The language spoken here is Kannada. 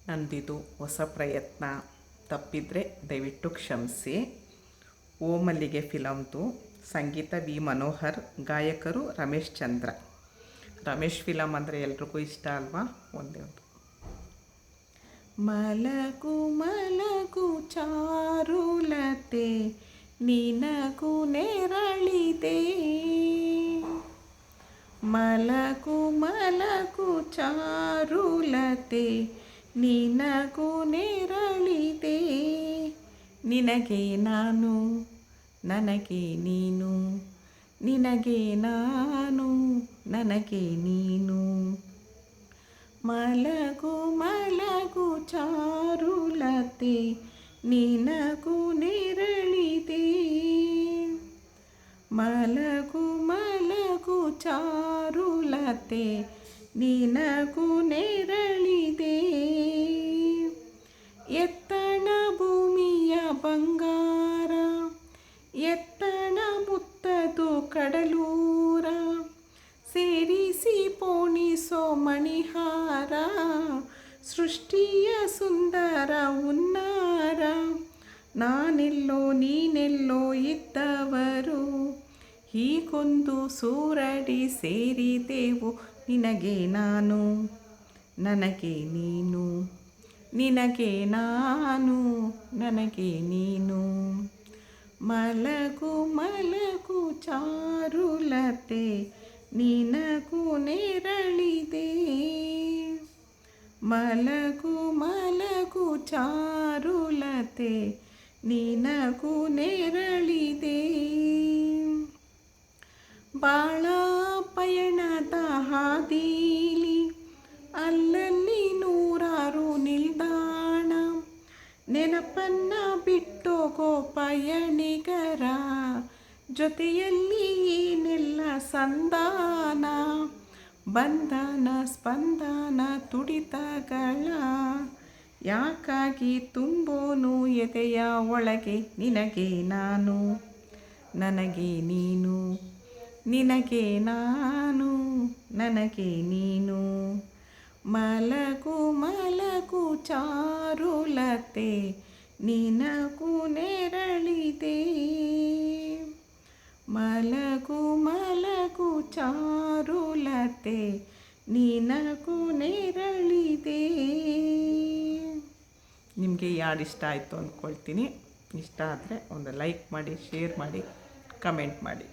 ನಂದಿದು ಹೊಸ ಪ್ರಯತ್ನ. ತಪ್ಪಿದರೆ ದಯವಿಟ್ಟು ಕ್ಷಮಿಸಿ. ಓ ಮಲ್ಲಿಗೆ ಫಿಲಮ್ದು ಸಂಗೀತ ವಿ ಮನೋಹರ್, ಗಾಯಕರು ರಮೇಶ್ ಚಂದ್ರ. ರಮೇಶ್ ಫಿಲಮ್ ಅಂದರೆ ಎಲ್ರಿಗೂ ಇಷ್ಟ ಅಲ್ವಾ? ಒಂದೇ ಒಂದು. ಮಲಗು ಮಲಗು ಚಾರುಲತೆ, ನಿನಗೂ ನೆರಳಿದೆ. ಮಲಗು ಮಲಗು ಚಾರುಲತೆ, ನಿನಗೂ ನೆರಳಿದೆ. ನಿನಗೆ ನಾನು, ನನಗೆ ನೀನು, ನಿನಗೆ ನಾನು, ನನಗೆ ನೀನು. ಮಲಗು ಮಲಗು ಚಾರುಲತೆ, ನಿನಗೂ ನೆರಳಿದೆ. ಮಲಗು ಮಲಗು ಚಾರುಲತೆ, ನಿನಗೂ ನೆರಳಿದೆ. ಎತ್ತಣ ಭೂಮಿಯ ಬಂಗಾರ, ಎತ್ತಣ ಮುತ್ತದು ಕಡಲೂರ, ಸೇರಿಸಿ ಪೋಣಿಸೋ ಮಣಿಹಾರ, ಸೃಷ್ಟಿಯ ಸುಂದರ ಹುನ್ನಾರ. ನಾನೆಲ್ಲೋ ನೀನೆಲ್ಲೋ ಇದ್ದವರು, ಹೀಗೊಂದು ಸೂರಡಿ ಸೇರಿದೆವು. ನಿನಗೆ ನಾನು, ನನಗೆ ನೀನು, ನಿನಗೆ ನಾನು, ನನಗೆ ನೀನು. ಮಲಗು ಮಲಗು ಚಾರುಲತೆ, ನಿನಗೂ ನೆರಳಿದೆ. ಮಲಗು ಮಲಗು ಚಾರುಲತೆ, ನಿನಗೂ ನೆರಳಿದೆ. ಬಾಳ ಪಯಣದ ಹಾದೀಲಿ ಅಲ್ಲಲ್ಲಿ ನೂರಾರು ನಿಲ್ದಾಣ, ನೆನಪನ್ನ ಬಿಟ್ಟೋಗೋ ಪಯಣಿಗರ ಜೊತೆಯಲ್ಲಿ ಏನೆಲ್ಲ ಸಂಧಾನ. ಬಂಧನ ಸ್ಪಂದನ ತುಡಿತಗಳ ಯಾಕಾಗಿ ತುಂಬೋನು ಎದೆಯ ಒಳಗೆ. ನಿನಗೆ ನಾನು, ನನಗೆ ನೀನು, ನಿನಗೆ ನಾನು, ನನಗೆ ನೀನು. ಮಲಗು ಮಲಗು ಚಾರುಲತೆ, ನಿನಗೂ ನೆರಳಿದೆ. ಮಲಗು ಮಲಗು ಚಾರುಲತೆ, ನಿನಗೂ ನೆರಳಿದೆ. ನಿಮಗೆ ಈ ಹಾಡು ಇಷ್ಟ ಆಯಿತು ಅಂದ್ಕೊಳ್ತೀನಿ. ಇಷ್ಟ ಆದರೆ ಒಂದು ಲೈಕ್ ಮಾಡಿ, ಶೇರ್ ಮಾಡಿ, ಕಮೆಂಟ್ ಮಾಡಿ.